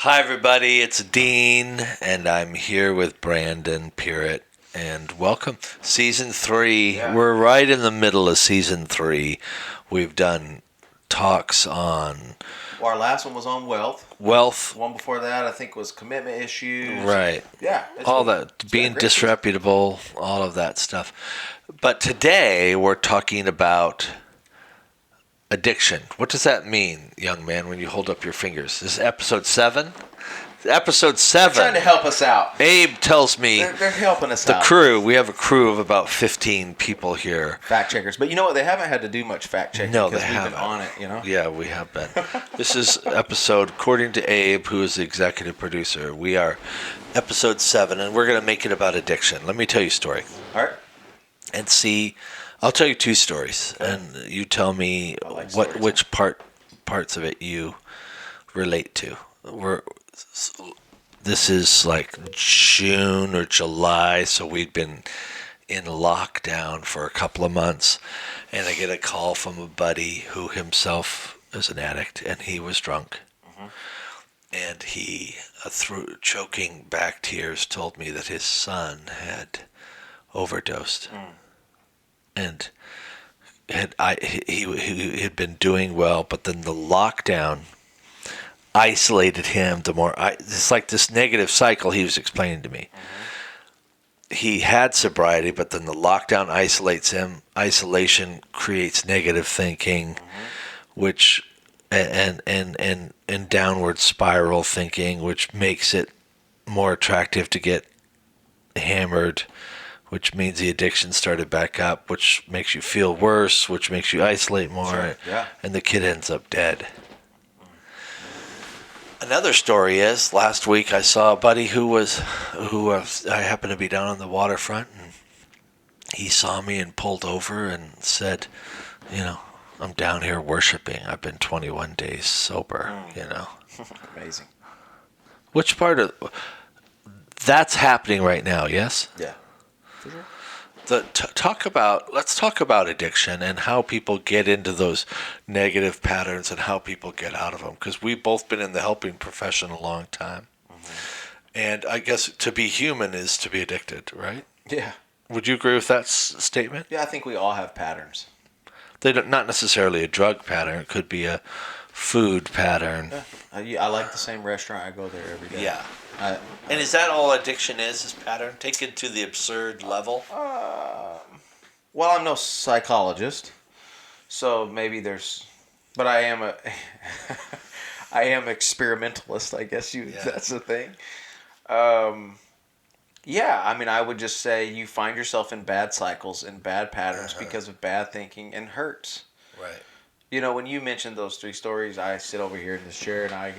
Hi, everybody. It's Dean, and I'm here with Brandon Pearett. And welcome, Season 3. Yeah. We're right in the middle of Season 3. We've done talks on Well, our last one was on wealth. wealth. One before that, I think, was commitment issues. Right. Yeah. All that, being disreputable, all of that stuff. But today, we're talking about addiction. What does that mean, young man, when you hold up your fingers? This is episode 7? Episode 7. They're trying to help us out. Abe tells me They're helping us the out. crew. We have a crew of about 15 people here. Fact checkers. But you know what? They haven't had to do much fact checking No, because they we've haven't. been on it, you know? Yeah, we have been. This is episode, according to Abe, who is the executive producer, we are episode 7, and we're going to make it about addiction. Let me tell you a story. All right. And see, I'll tell you 2 stories, and you tell me which parts of it you relate to. This is like June or July, so we'd been in lockdown for a couple of months, and I get a call from a buddy who himself is an addict, and he was drunk. Mm-hmm. And he, through choking back tears, told me that his son had overdosed. And he had been doing well, but then the lockdown isolated him. It's like this negative cycle he was explaining to me. Mm-hmm. He had sobriety, but then the lockdown isolates him. Isolation creates negative thinking, which and downward spiral thinking, which makes it more attractive to get hammered, which means the addiction started back up, which makes you feel worse, which makes you isolate more, Sure, yeah. And the kid ends up dead. Another story is, last week I saw a buddy who I happened to be down on the waterfront, and he saw me and pulled over and said, I'm down here worshiping. I've been 21 days sober, Amazing. Which part of... That's happening right now, yes? Yeah. For sure. Let's talk about addiction and how people get into those negative patterns and how people get out of them, because we've both been in the helping profession a long time. Mm-hmm. And I guess to be human is to be addicted, right? Yeah. Would you agree with that statement? Yeah, I think we all have patterns. They don't, not necessarily a drug pattern. It could be a food pattern. Yeah. I like the same restaurant. I go there every day. Yeah. And is that all addiction is pattern? Taken to the absurd level? Well, I'm no psychologist, so maybe but I am I am experimentalist, I guess that's the thing. Yeah, I mean, I would just say you find yourself in bad cycles and bad patterns because of bad thinking and hurts. Right. When you mentioned those 3 stories, I sit over here in this chair and I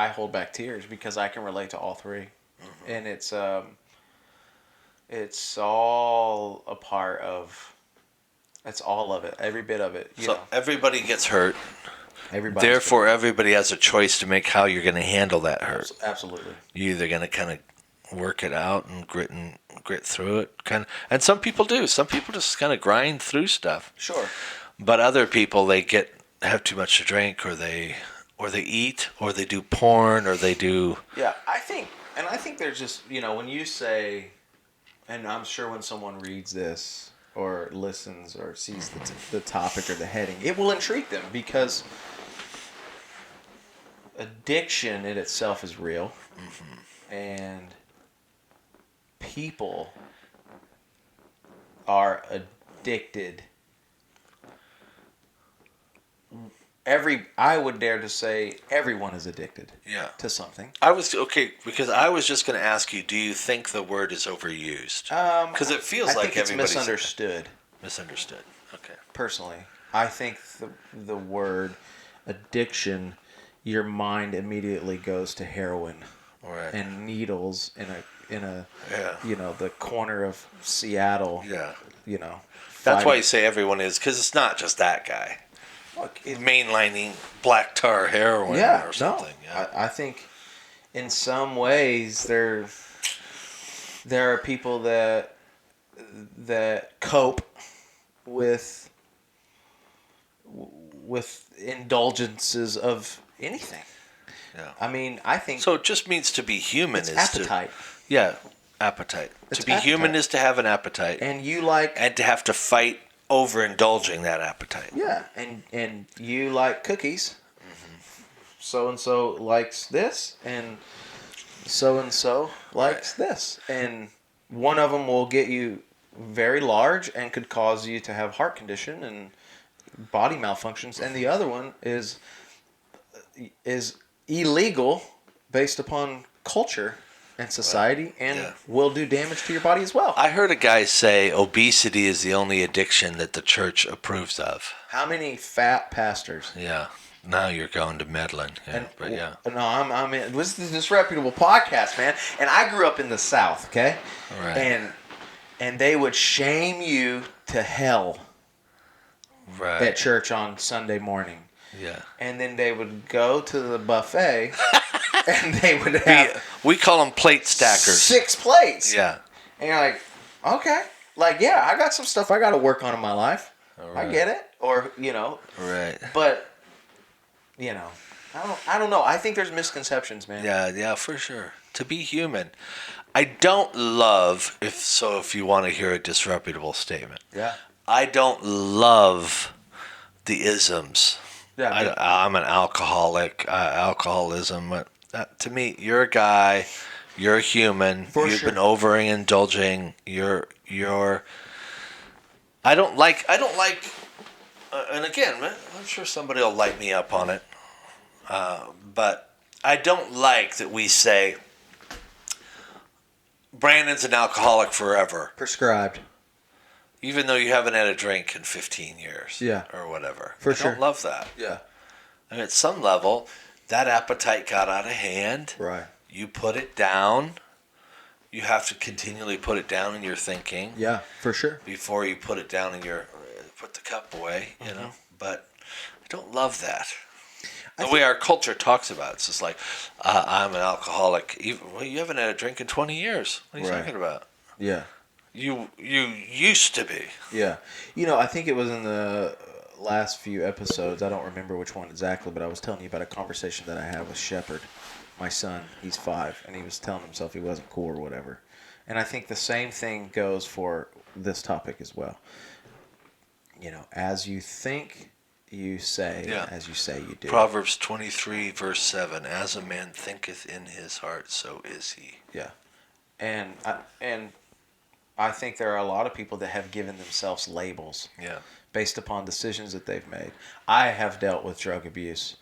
hold back tears because I can relate to all 3. Mm-hmm. And it's all a part of... It's all of it. Every bit of it. So everybody gets hurt. Therefore, everybody has a choice to make how you're going to handle that hurt. Absolutely. You're either going to kind of work it out and grit through it, and some people do. Some people just kind of grind through stuff. Sure. But other people, they have too much to drink, or they eat, or they do porn, or they do... Yeah, I think there's just, when you say, and I'm sure when someone reads this or listens or sees the topic or the heading, it will intrigue them because addiction in itself is real. Mm-hmm. And people are addicted. I would dare to say everyone is addicted to something. Because I was just going to ask you, do you think the word is overused? Because it feels like it's everybody's... misunderstood. Misunderstood. Okay. Personally, I think the word addiction, your mind immediately goes to heroin and needles in a the corner of Seattle. Yeah. Fighting. That's why you say everyone is, because it's not just that guy. Mainlining black tar heroin or something. No. Yeah. I think in some ways there are people that cope with indulgences of anything. Yeah. I mean, I think So it just means to be human is appetite. Appetite. It's to be human is to have an appetite. And you like... And to have to fight overindulging that appetite. Yeah, and you like cookies. So-and-so likes this, and so-and-so likes this. And one of them will get you very large and could cause you to have heart condition and body malfunctions. And the other one is illegal based upon culture and society and will do damage to your body as well. I heard a guy say obesity is the only addiction that the church approves of. How many fat pastors? Yeah. Now you're going to meddling. Yeah, but yeah. No, I'm in. This is a Disreputable podcast, man. And I grew up in the South, okay? Right. And they would shame you to hell at church on Sunday morning. Yeah. And then they would go to the buffet and they would have... We call them plate stackers. 6 plates. Yeah. And you're like, okay. Like, yeah, I got some stuff I got to work on in my life. Right. I get it. Or, Right. But... I don't know. I think there's misconceptions, man. Yeah, for sure. To be human. I don't love, if you want to hear a disreputable statement. Yeah. I don't love the isms. Yeah. I'm an alcoholic. Alcoholism. To me, you're a guy. You're a human. You've been overindulging. You're. I don't like. And again, I'm sure somebody will light me up on it. But I don't like that we say Brandon's an alcoholic forever. Prescribed. Even though you haven't had a drink in 15 years. Yeah. Or whatever. I don't love that. Yeah. And at some level, that appetite got out of hand. Right. You put it down. You have to continually put it down in your thinking. Yeah, for sure. Before you put it down in put the cup away, you know. But I don't love that. The way our culture talks about it, it's just like, I'm an alcoholic. You haven't had a drink in 20 years. What are you talking about? Yeah. You used to be. Yeah. I think it was in the last few episodes. I don't remember which one exactly, but I was telling you about a conversation that I had with Shepard, my son. He's 5, and he was telling himself he wasn't cool or whatever. And I think the same thing goes for this topic as well. As you think, you say, as you say, you do. Proverbs 23, verse 7, as a man thinketh in his heart, so is he. Yeah. And I think there are a lot of people that have given themselves labels based upon decisions that they've made. I have dealt with drug abuse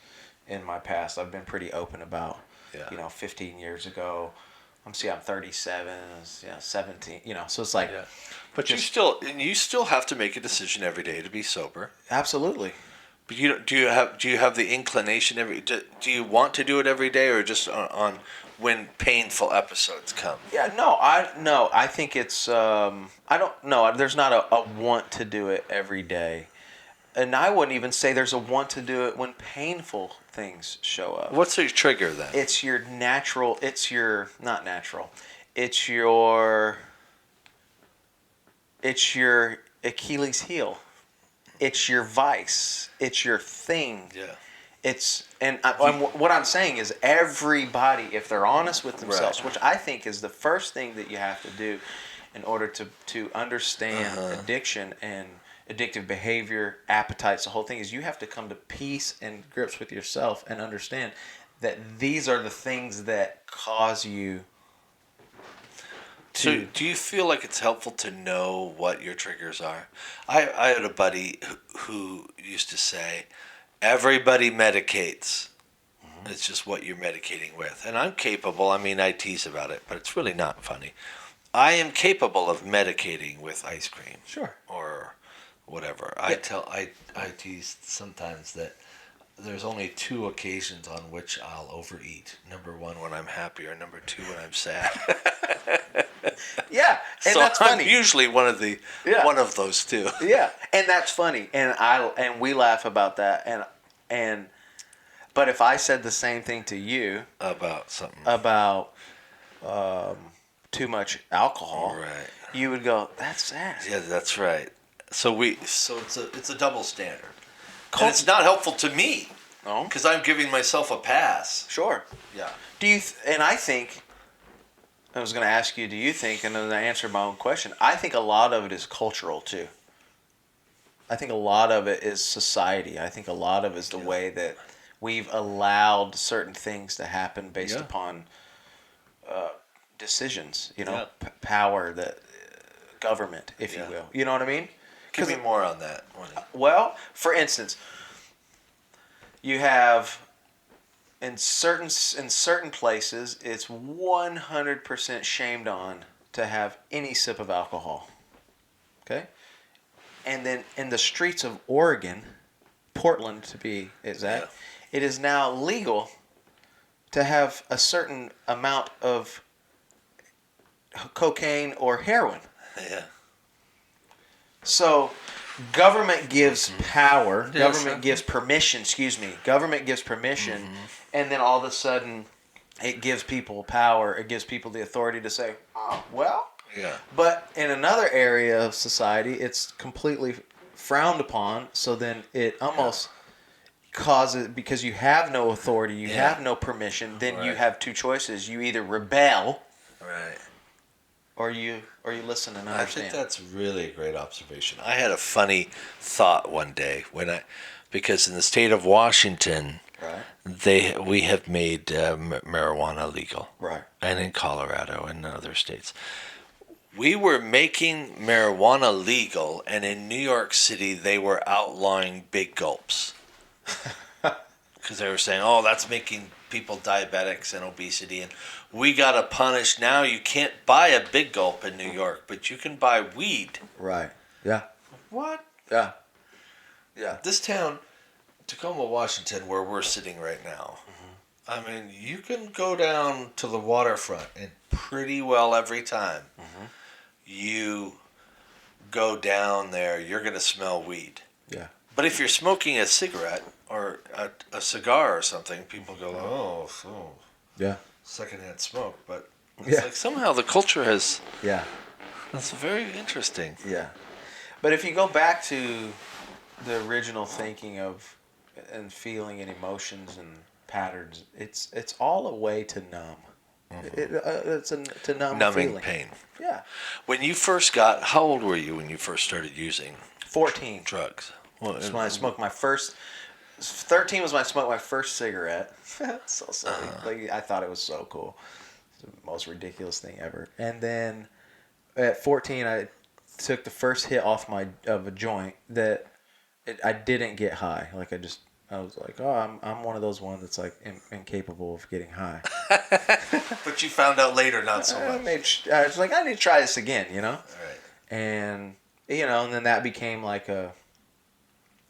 in my past. I've been pretty open about, 15 years ago. I'm 37, 17, so it's like... Yeah. But you still have to make a decision every day to be sober. Absolutely. But do you have the inclination do you want to do it every day, or just on when painful episodes come? Yeah, I think it's I don't know. There's not a want to do it every day, and I wouldn't even say there's a want to do it when painful things show up. What's your trigger then? It's your natural. It's your not natural. It's your Achilles heel. It's your vice. It's your thing. Yeah. What I'm saying is everybody, if they're honest with themselves, which I think is the first thing that you have to do in order to understand addiction and addictive behavior, appetites, the whole thing, is you have to come to peace and grips with yourself and understand that these are the things that cause you to... So do you feel like it's helpful to know what your triggers are? I had a buddy who used to say, everybody medicates. Mm-hmm. It's just what you're medicating with. And I'm capable. I tease about it, but it's really not funny. I am capable of medicating with ice cream. Sure. Or whatever. Yeah. I tease sometimes that there's only 2 occasions on which I'll overeat. Number 1, when I'm happy, or number 2, when I'm sad. Yeah, and so that's funny. I'm usually one of those 2. Yeah, and that's funny, and we laugh about that, but if I said the same thing to you about something about too much alcohol, right, you would go, "That's sad." Yeah, that's right. So it's a double standard. And it's not helpful to me. No. Because I'm giving myself a pass. Sure. Yeah. And I think, I was going to ask you, do you think, and then I answered my own question, I think a lot of it is cultural too. I think a lot of it is society. I think a lot of it is the way that we've allowed certain things to happen based upon decisions, power, government, if you will. You know what I mean? Give me more on that. Well, for instance, you have in certain places, it's 100% shamed on to have any sip of alcohol. Okay? And then in the streets of Oregon, Portland to be exact, it is now legal to have a certain amount of cocaine or heroin. Yeah. So government gives power, government gives permission, and then all of a sudden it gives people power, it gives people the authority to say, oh, well. Yeah. But in another area of society, it's completely frowned upon, so then it almost causes, because you have no authority, you have no permission, then you have two choices. You either rebel, or you listen and understand. I think that's really a great observation. I had a funny thought one day because in the state of Washington, we have made marijuana legal, and in Colorado and other states. We were making marijuana legal, and in New York City, they were outlawing big gulps. Because they were saying, oh, that's making people diabetics and obesity, and we got to punish. Now you can't buy a big gulp in New York, but you can buy weed. Right. Yeah. What? Yeah. Yeah. This town, Tacoma, Washington, where we're sitting right now, I mean, you can go down to the waterfront, and pretty well every time you go down there, you're going to smell weed. Yeah. But if you're smoking a cigarette or a cigar or something, people go, oh, so secondhand smoke. But it's like somehow the culture has... Yeah. That's very interesting. Yeah. But if you go back to the original thinking of and feeling and emotions and patterns, it's all a way to numb. It's to numb numbing feeling. Pain. Yeah. When you first how old were you when you first started using 14 drugs? Well, when I smoked my first. 13 was when I smoked my first cigarette. So silly. Like, I thought it was so cool. It's the most ridiculous thing ever. And then at 14, I took the first hit off of a joint that I didn't get high. Like I was like, oh, I'm one of those ones that's like incapable of getting high. But you found out later, not so much. I was like, I need to try this again, Right. And and then that became like a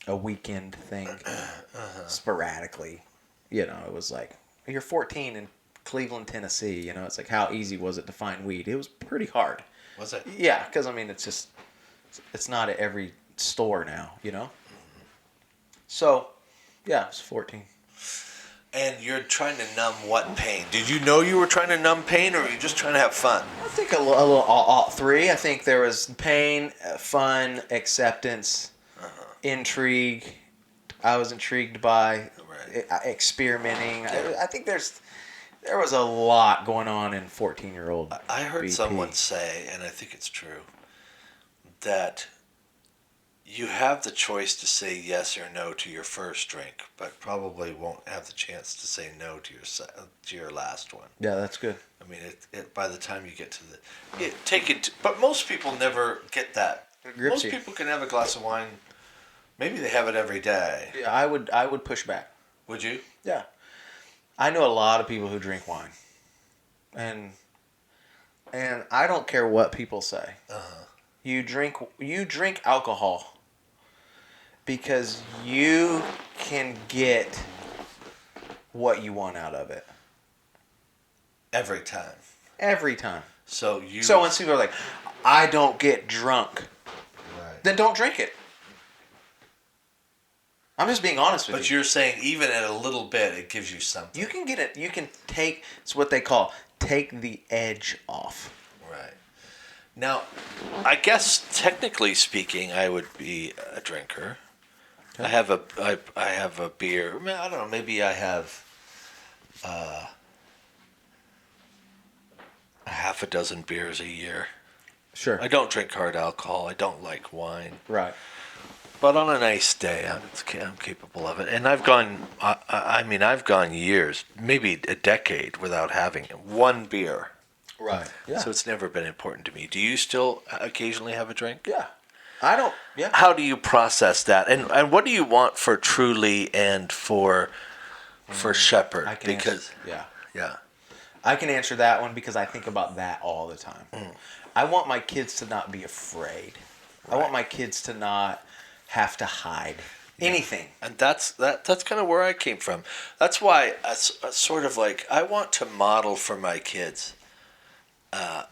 weekend thing, sporadically. It was like, you're 14 in Cleveland, Tennessee. It's like, how easy was it to find weed? It was pretty hard. Was it? Yeah, because I mean, it's not at every store now, So, yeah, I was 14. And you're trying to numb what pain? Did you know you were trying to numb pain, or were you just trying to have fun? I think a little all three. I think there was pain, fun, acceptance, intrigue. I was intrigued by experimenting. I think there was a lot going on in 14-year-old I heard BP. someone say, and I think it's true, that you have the choice to say yes or no to your first drink, but probably won't have the chance to say no to your last one. Yeah, that's good. I mean, it by the time you get to but most people never get that. Most people can have a glass of wine. Maybe they have it every day. Yeah, I would push back. Would you? Yeah. I know a lot of people who drink wine. And I don't care what people say. You drink alcohol because you can get what you want out of it. Every time. Every time. So when people are like, I don't get drunk, then don't drink it. I'm just being honest with you. But you're saying even at a little bit, it gives you something. You can get it. You can take. It's what they call take the edge off. Right. Now, I guess technically speaking, I would be a drinker. Okay. I have a beer. I mean, I don't know. Maybe I have a half a dozen beers a year. Sure. I don't drink hard alcohol. I don't like wine. Right. But on a nice day, I'm capable of it. And I've gone. I've gone years, maybe a decade, without having one beer. Right. Yeah. So it's never been important to me. Do you still occasionally have a drink? Yeah. I don't. Yeah. How do you process that? And what do you want for Truly and for Shepherd? Because yeah. I can answer that one because I think about that all the time. I want my kids to not be afraid. Right. I want my kids to not have to hide anything. And that's kind of where I came from. That's why I sort of like I want to model for my kids that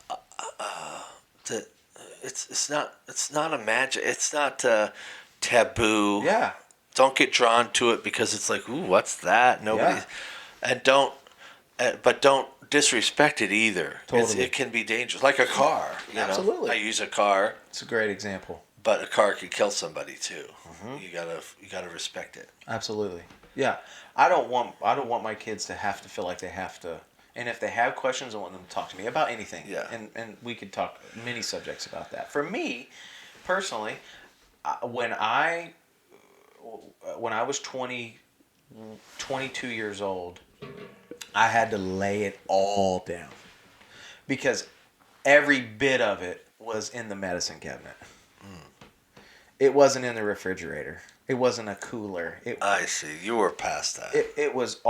it's not a magic. It's not taboo. Yeah. Don't get drawn to it because it's like, ooh, what's that? Nobody, and don't disrespect it either. Totally. It can be dangerous, like a car. Absolutely. I use a car. It's a great example. But a car could kill somebody too. Mm-hmm. You gotta respect it. Absolutely. Yeah. I don't want my kids to have to feel like they have to. And if they have questions, I want them to talk to me about anything. Yeah. And we could talk many subjects about that. For me, personally, when I was 22 years old, I had to lay it all down because every bit of it was in the medicine cabinet. It wasn't in the refrigerator. It wasn't a cooler. I see. You were past that. It was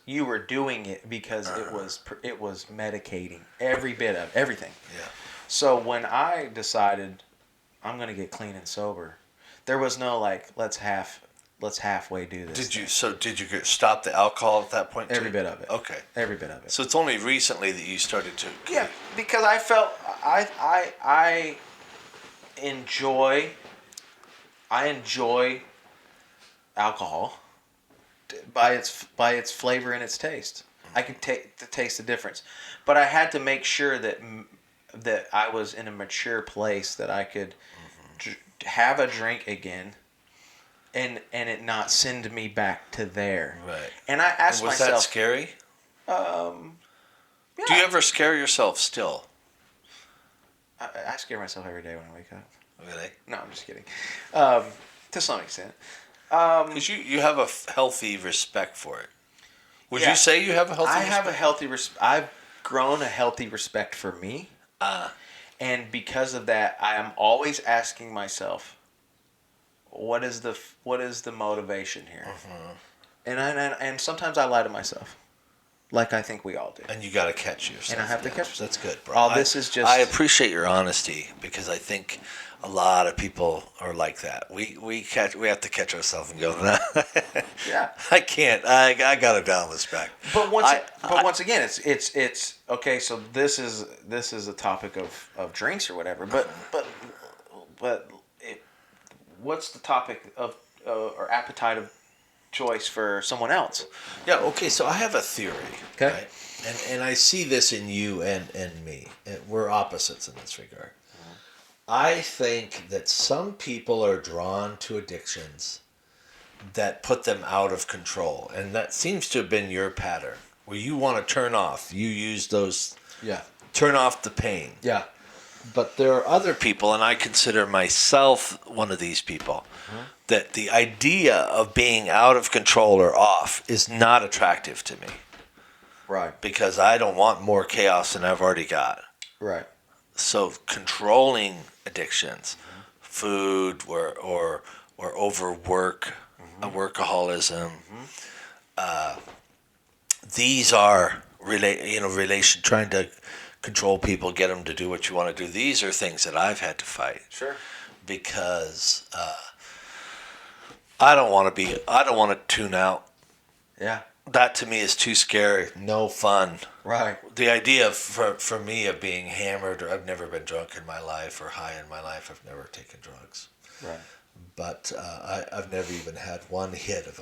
you were doing it because it was medicating every bit of everything. Yeah. So when I decided I'm going to get clean and sober, there was no like let's halfway do this. Did you stop the alcohol at that point too? Every bit of it. Okay. Every bit of it. So it's only recently that you started to. Yeah, because I felt I enjoy alcohol by its flavor and its taste. I can taste the difference, but I had to make sure that I was in a mature place that I could have a drink again, and it not send me back to there. Right. And I asked myself, was that scary? Yeah. Do you ever scare yourself still? I scare myself every day when I wake up. Really? No, I'm just kidding. To some extent. Because you have a healthy respect for it. Would you say you have a healthy respect? I have a healthy respect. I've grown a healthy respect for me. And because of that, I am always asking myself, what is the motivation here? Mm-hmm. And sometimes I lie to myself. Like I think we all do. And you got to catch yourself. And I have to catch yourself. That's good, bro. All this is just... I appreciate your honesty because I think a lot of people are like that. We have to catch ourselves and go, nah. Yeah. I can't. I got a down respect. But once again, it's okay. So this is a topic of drinks or whatever. But what's the topic of or appetite of choice for someone else? Yeah, okay, so I have a theory. Okay. Right? And I see this in you and me. We're opposites in this regard. Mm-hmm. I think that some people are drawn to addictions that put them out of control. And that seems to have been your pattern, where you want to turn off. You use those... Yeah. Turn off the pain. Yeah. But there are other people, and I consider myself one of these people, that the idea of being out of control or off is not attractive to me. Right. Because I don't want more chaos than I've already got. Right. So controlling addictions, food or overwork, workaholism, these are trying to control people, get them to do what you want to do. These are things that I've had to fight. Sure. Because I don't want to tune out. Yeah. That to me is too scary. No fun. Right. The idea for me of being hammered, or I've never been drunk in my life or high in my life. I've never taken drugs. Right. But I've never even had one hit of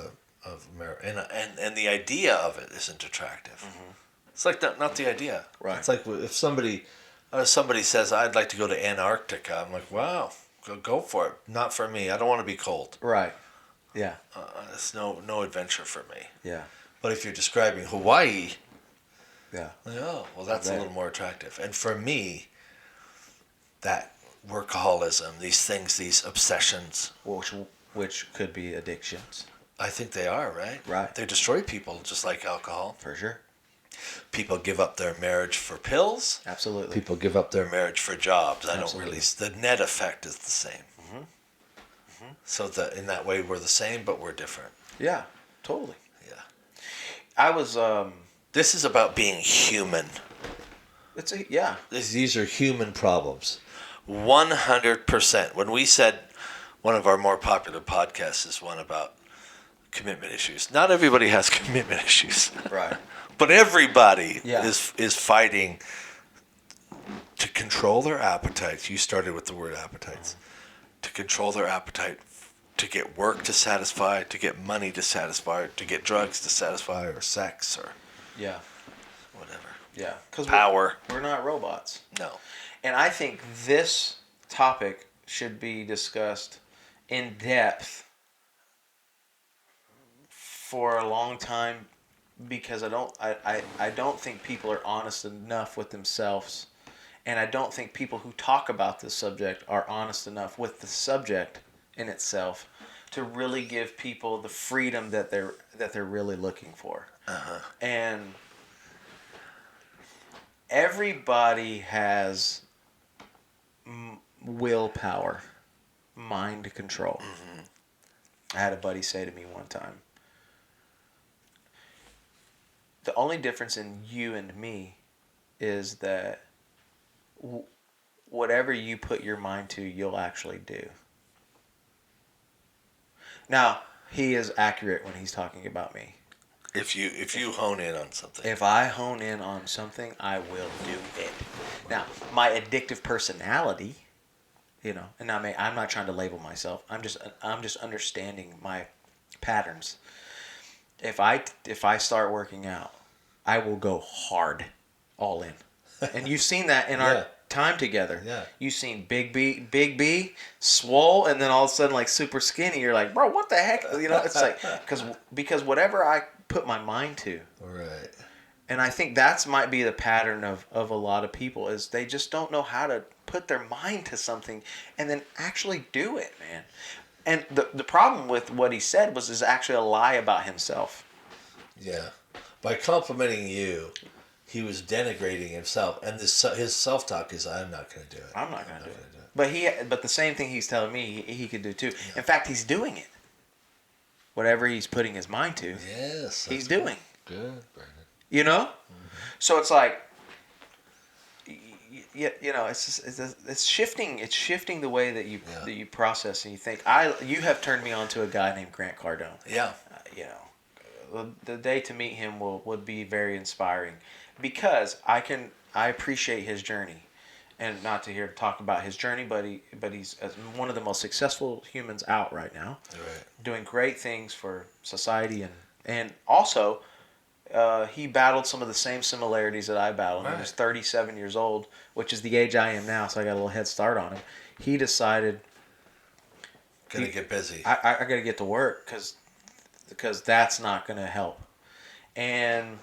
marijuana, and the idea of it isn't attractive. Mm-hmm. It's like not the idea. Right. It's like if somebody says I'd like to go to Antarctica, I'm like, wow, go for it. Not for me. I don't want to be cold. Right. Yeah. It's no adventure for me. Yeah. But if you're describing Hawaii, yeah, well, that's a little more attractive. And for me, that workaholism, these things, these obsessions, which could be addictions. I think they are, right? Right. They destroy people just like alcohol. For sure. People give up their marriage for pills. Absolutely. People give up their marriage for jobs. Absolutely. The net effect is the same. So in that way, we're the same, but we're different. Yeah, totally. Yeah. I was. This is about being human. These are human problems. 100%. When we said one of our more popular podcasts is one about commitment issues. Not everybody has commitment issues. Right. But everybody is fighting to control their appetites. You started with the word appetites. To control their appetite, to get work to satisfy, to get money to satisfy, to get drugs to satisfy, or sex, or whatever. Yeah. Because power. We're not robots. No. And I think this topic should be discussed in depth for a long time, because I don't think people are honest enough with themselves, and I don't think people who talk about this subject are honest enough with the subject in itself to really give people the freedom that they're really looking for. And everybody has willpower, mind control. I had a buddy say to me one time, the only difference in you and me is that whatever you put your mind to, you'll actually do. Now, he is accurate when he's talking about me. If you hone in on something. If I hone in on something, I will do it. Now, my addictive personality, and I'm not trying to label myself. I'm just understanding my patterns. If I start working out, I will go hard, all in. And you've seen that in our time together. Yeah. You've seen Big B, swole, and then all of a sudden like super skinny. You're like, bro, what the heck? It's like because whatever I put my mind to. Right. And I think that's might be the pattern of a lot of people, is they just don't know how to put their mind to something and then actually do it, man. And the problem with what he said is actually a lie about himself. Yeah. By complimenting you, he was denigrating himself, and his self-talk is, "I'm not going to do it. I'm not going to do it." But the same thing he's telling me he could do too. Yeah. In fact, he's doing it. Whatever he's putting his mind to, he's doing. Good, Brandon. So it's like, it's shifting. It's shifting the way that you process and you think. You have turned me on to a guy named Grant Cardone. Yeah. The day to meet him would be very inspiring, because I appreciate his journey, and not to hear talk about his journey, but he's one of the most successful humans out right now, doing great things for society, and also he battled some of the same similarities that I battled. Right. He was 37 years old, which is the age I am now, so I got a little head start on him. He decided, gonna get busy. I got to get to work because that's not going to help. And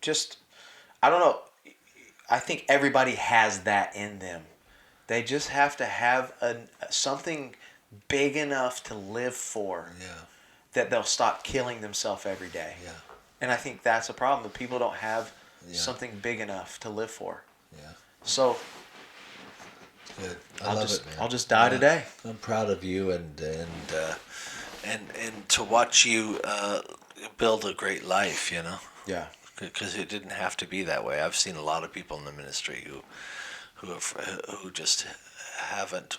just, I don't know, I think everybody has that in them. They just have to have something big enough to live for, that they'll stop killing themselves every day. Yeah. And I think that's a problem, that people don't have something big enough to live for. Yeah. So good. I love it, man. I'll just die today. I'm proud of you, and to watch you build a great life, Yeah. Because it didn't have to be that way. I've seen a lot of people in the ministry who just haven't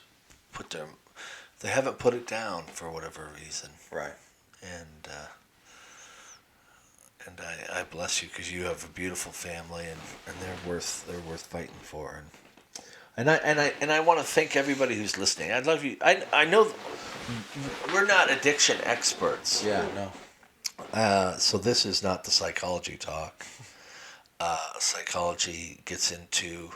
put it down for whatever reason. Right. And I bless you, because you have a beautiful family, and they're worth fighting for. And I want to thank everybody who's listening. I love you. I know we're not addiction experts. Yeah, no. So this is not the psychology talk. Psychology gets into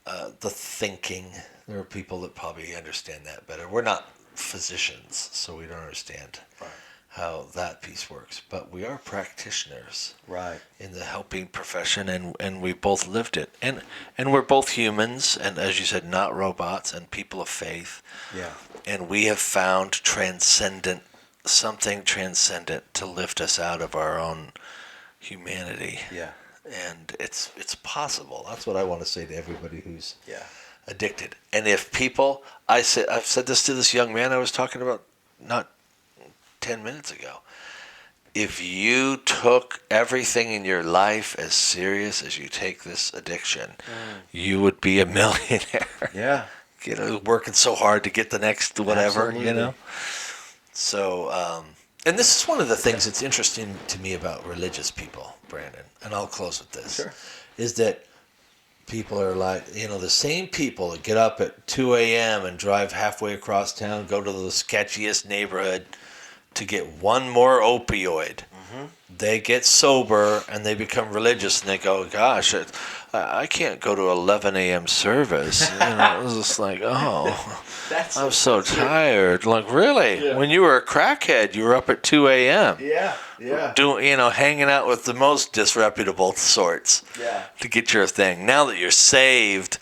the thinking. There are people that probably understand that better. We're not physicians, so we don't understand how that piece works. But we are practitioners in the helping profession, and we both lived it. And we're both humans, and as you said, not robots, and people of faith. Yeah. And we have found something transcendent to lift us out of our own humanity. Yeah. And it's possible. That's what I want to say to everybody who's addicted. And if people, I've said this to this young man I was talking about not 10 minutes ago. If you took everything in your life as serious as you take this addiction, you would be a millionaire. Yeah. Working so hard to get the next whatever, Absolutely. So, and this is one of the things that's interesting to me about religious people, Brandon, and I'll close with this, is that people are like, the same people that get up at 2 a.m. and drive halfway across town, go to the sketchiest neighborhood to get one more opioid. Mm-hmm. They get sober and they become religious and they go, gosh, I can't go to 11 a.m. service. It's just like, I'm so tired. Like, really? Yeah. When you were a crackhead, you were up at 2 a.m. Yeah. Doing, hanging out with the most disreputable sorts to get your thing. Now that you're saved,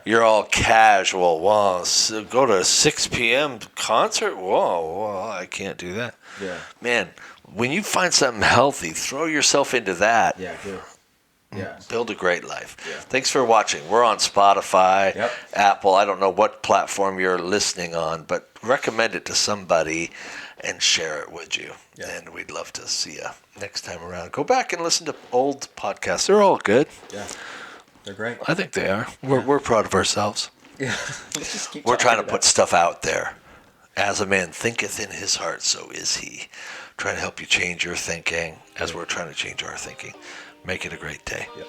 you're all casual. Wow, so go to a 6 p.m. concert? Whoa, I can't do that. Yeah. Man, when you find something healthy, throw yourself into that. Yeah, do. Yeah. Build a great life. Yeah. Thanks for watching. We're on Spotify, Apple. I don't know what platform you're listening on, but recommend it to somebody and share it with you. Yeah. And we'd love to see you next time around. Go back and listen to old podcasts. They're all good. Yeah. They're great. I think they are. We're proud of ourselves. Yeah. We're trying to put stuff out there. As a man thinketh in his heart, so is he. Trying to help you change your thinking as we're trying to change our thinking. Make it a great day. Yep.